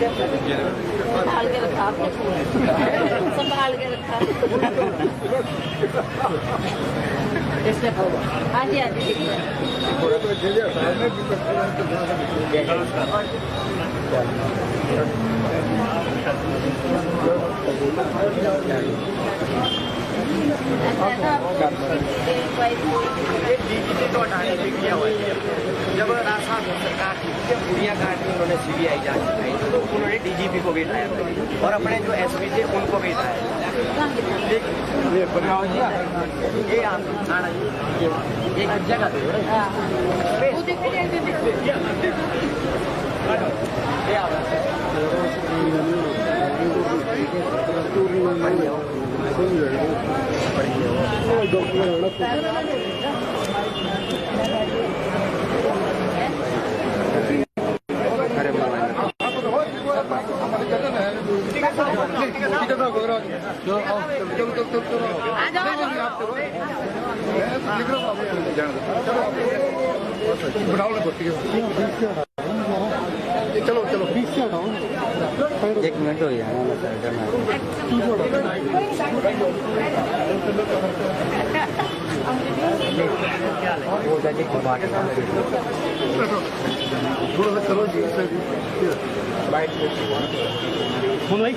संभाल के रखा आपने, संभाल के रखा। हाँ जी, हाँ जी। जब राजस्थान सरकार की बुढ़िया काट में उन्होंने सीबीआई जांच कराई तो उन्होंने डीजीपी को भी हटाया और अपने जो एसपी थे उनको भी हटाया। ये थाना जी एक जगह चलो चलो 20 से हटाओ, 1 मिनट हो गया थोड़ा सा चलो जी फोन भाई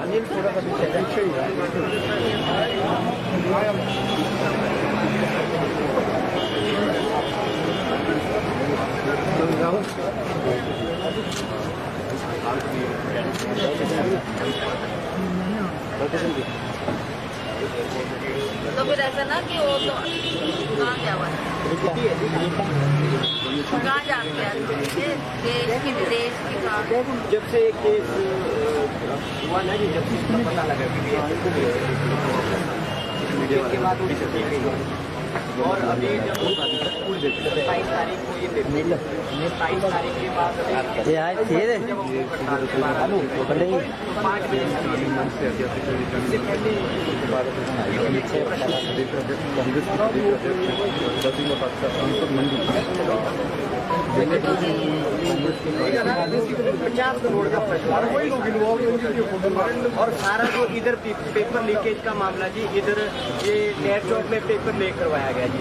अनिल थोड़ा सा पीछे ही तो फिर ऐसा ना कि वो तो कहाँ गया हुआ है, कहाँ जाके देश की विदेश की कहाँ। जब से एक केस हुआ ना कि जब से पता लगा के बाद और अभी जब 27 तारीख को ये 27 तारीख के बाद और सारा जो इधर पेपर लीकेज का मामला जी, इधर ये नेट चौक में पेपर लीक करवाया गया जी,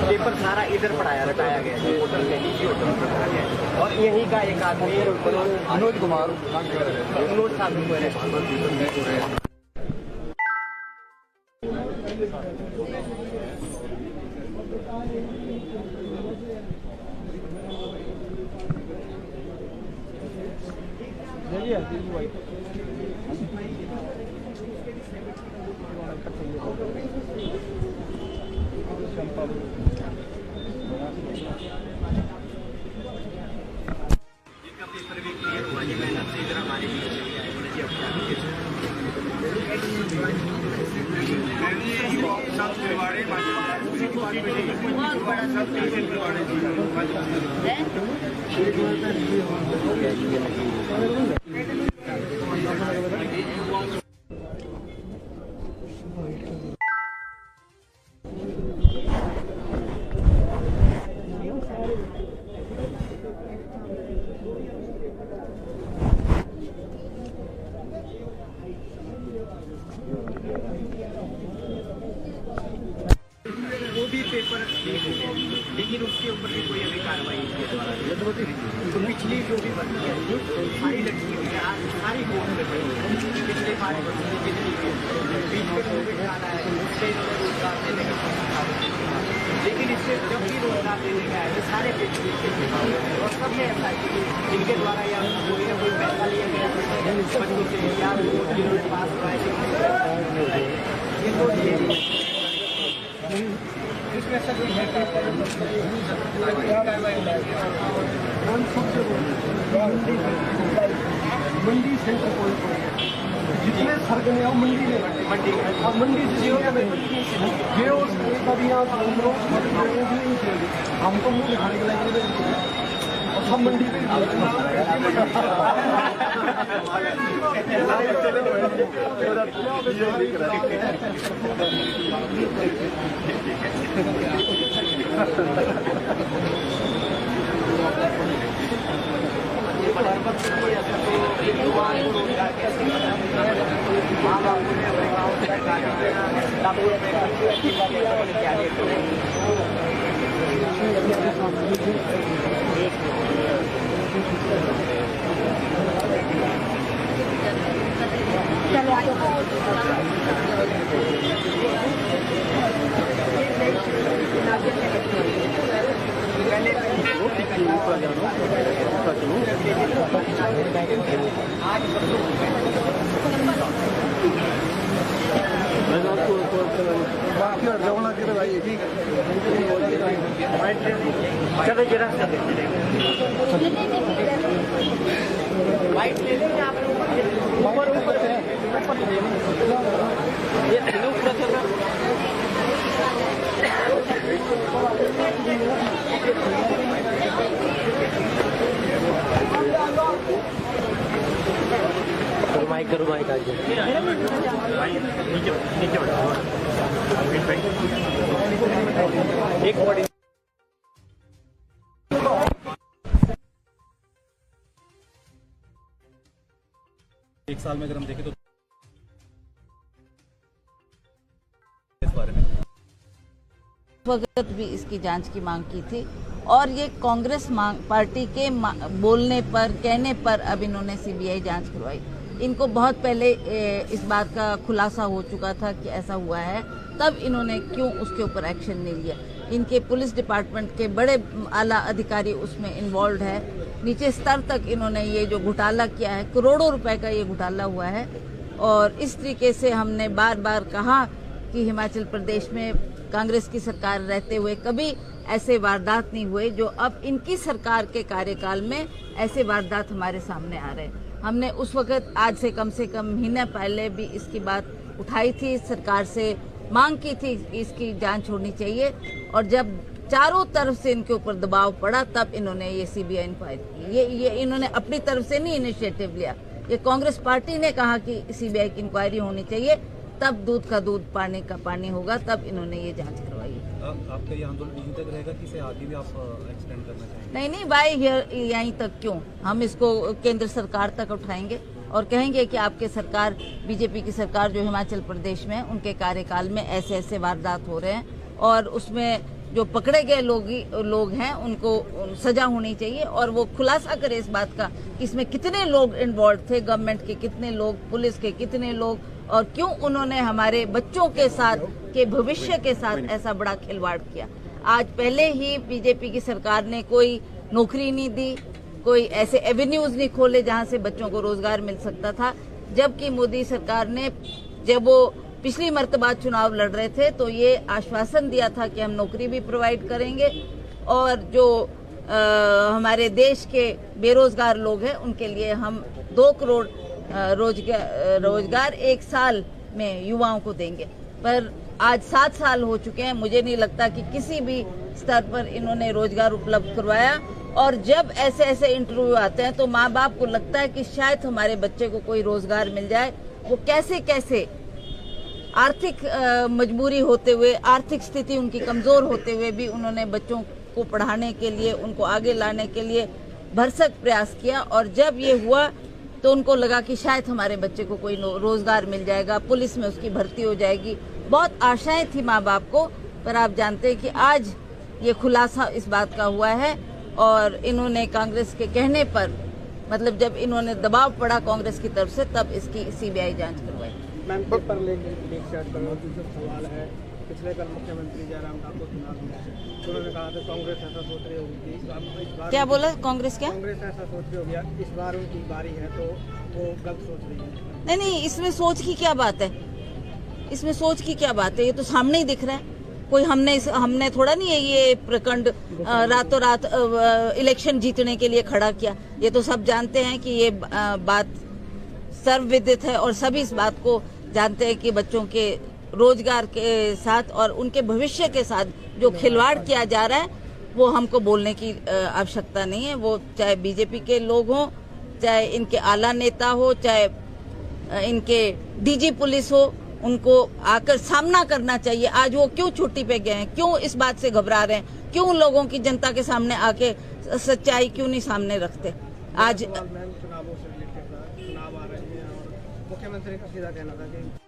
पेपर सारा इधर रटाया गया जी, होटल में निजी होटल में रखा गया। और यहीं का एक आदमी मनोज कुमार मनोज साहब पेपर भी क्लियर हुआ जी, मेहनत से इधर हमारे लिए पेपर लेकिन उसके ऊपर भी कोई अभी कार्रवाई नहीं है। तो पिछली जो भी भर्ती है सारी लड़की सारी कोर्ट में पिछले 5 वर्षों की जितनी बीच में कोविड आना है उससे रोजगार देने का, लेकिन इससे जब भी रोजगार देने का है सारे पेपर और सब में ऐसा है कि जिनके द्वारा या कोई ना कोई पैसा लिया गया बच्चों से या जिन्होंने पास हुआ है इसमें सब मंडी सेंटर पॉइंट जितने सरगने आओ मंडी में और मंडी से ये हमको मुँह दिखाने के लिए और सब मंडी में चलो जरा वाइट ले लीजिए आप ऊपर ऊपर ये तीनों पूरा चल रहा करो माइक आज एक बॉडी एक साल में अगर हम देखें तो इस बारे में वक्त भी इसकी जांच की मांग की थी और ये कांग्रेस पार्टी के बोलने पर कहने पर अब इन्होंने सीबीआई जांच करवाई। इनको बहुत पहले इस बात का खुलासा हो चुका था कि ऐसा हुआ है, तब इन्होंने क्यों उसके ऊपर एक्शन नहीं लिया। इनके पुलिस डिपार्टमेंट के बड़े आला अधिकारी उसमें इन्वॉल्व है, नीचे स्तर तक इन्होंने ये जो घोटाला किया है, करोड़ों रुपए का ये घोटाला हुआ है। और इस तरीके से हमने बार बार कहा कि हिमाचल प्रदेश में कांग्रेस की सरकार रहते हुए कभी ऐसे वारदात नहीं हुए जो अब इनकी सरकार के कार्यकाल में ऐसे वारदात हमारे सामने आ रहे हैं। हमने उस वक्त आज से कम महीने पहले भी इसकी बात उठाई थी, सरकार से मांग की थी कि इसकी जांच होनी चाहिए। और जब चारों तरफ से इनके ऊपर दबाव पड़ा तब इन्होंने ये सीबीआई इंक्वायरी की। ये इन्होंने अपनी तरफ से नहीं इनिशिएटिव लिया, ये कांग्रेस पार्टी ने कहा कि सीबीआई की इंक्वायरी होनी चाहिए, तब दूध का दूध पानी का पानी होगा, तब इन्होंने ये जांच करवाई। आपका ये आंदोलन यहीं तक रहेगा कि इसे आगे भी आप एक्सटेंड करना चाहेंगे? नहीं भाई, यहीं तक क्यों, हम इसको केंद्र सरकार तक उठाएंगे और कहेंगे कि आपके सरकार, बीजेपी की सरकार जो हिमाचल प्रदेश में, उनके कार्यकाल में ऐसे ऐसे वारदात हो रहे हैं और उसमें जो पकड़े गए लोग हैं उनको सजा होनी चाहिए और वो खुलासा करे इस बात का कि इसमें कितने लोग इन्वॉल्व थे, गवर्नमेंट के कितने लोग, पुलिस के कितने लोग, और क्यों उन्होंने हमारे बच्चों के साथ, के भविष्य के साथ ऐसा बड़ा खिलवाड़ किया। आज पहले ही बीजेपी की सरकार ने कोई नौकरी नहीं दी, कोई ऐसे एवेन्यूज नहीं खोले जहां से बच्चों को रोजगार मिल सकता था, जबकि मोदी सरकार ने, जब वो पिछली मर्तबा चुनाव लड़ रहे थे तो ये आश्वासन दिया था कि हम नौकरी भी प्रोवाइड करेंगे और जो हमारे देश के बेरोजगार लोग हैं उनके लिए हम 2 करोड़ रोजगार 1 साल में युवाओं को देंगे। पर आज 7 साल हो चुके हैं, मुझे नहीं लगता कि किसी भी स्तर पर इन्होंने रोजगार उपलब्ध करवाया। और जब ऐसे ऐसे इंटरव्यू आते हैं तो माँ बाप को लगता है कि शायद हमारे बच्चे को कोई रोजगार मिल जाए। वो कैसे कैसे आर्थिक मजबूरी होते हुए, आर्थिक स्थिति उनकी कमजोर होते हुए भी उन्होंने बच्चों को पढ़ाने के लिए, उनको आगे लाने के लिए भरसक प्रयास किया। और जब ये हुआ तो उनको लगा कि शायद हमारे बच्चे को कोई रोजगार मिल जाएगा, पुलिस में उसकी भर्ती हो जाएगी। बहुत आशाएं थी माँ बाप को, पर आप जानते हैं कि आज ये खुलासा इस बात का हुआ है और इन्होंने कांग्रेस के कहने पर, मतलब जब इन्होंने दबाव पड़ा कांग्रेस की तरफ से, तब इसकी सीबीआई जांच करवाई। मैम, पेपर लीक सवाल है, पिछले कल मुख्यमंत्री जयराम ठाकुर चुनाव में उन्होंने कहा था कांग्रेस ऐसा सोच रही होगी इस बार। क्या बोला कांग्रेस? क्या कांग्रेस ऐसा सोच रही होगी इस बार उनकी बारी है तो वो गलत सोच रही है? नहीं, इसमें सोच की क्या बात है, इसमें सोच की क्या बात है, ये तो सामने ही दिख रहा है। कोई हमने थोड़ा नहीं है ये प्रखंड रातों रात इलेक्शन जीतने के लिए खड़ा किया। ये तो सब जानते हैं कि ये बात सर्वविदित है और सभी इस बात को जानते हैं कि बच्चों के रोजगार के साथ और उनके भविष्य के साथ जो खिलवाड़ किया जा रहा है वो हमको बोलने की आवश्यकता नहीं है। वो चाहे बीजेपी के लोग हों चाहे इनके आला नेता हो, चाहे इनके डीजी पुलिस हो, उनको आकर सामना करना चाहिए। आज वो क्यों छुट्टी पे गए हैं, क्यों इस बात से घबरा रहे हैं, क्यों लोगों की, जनता के सामने आके सच्चाई क्यों नहीं सामने रखते। आज चुनावों से रिलेटेड चुनाव आ रहे हैं और मुख्यमंत्री का सीधा कहना था कि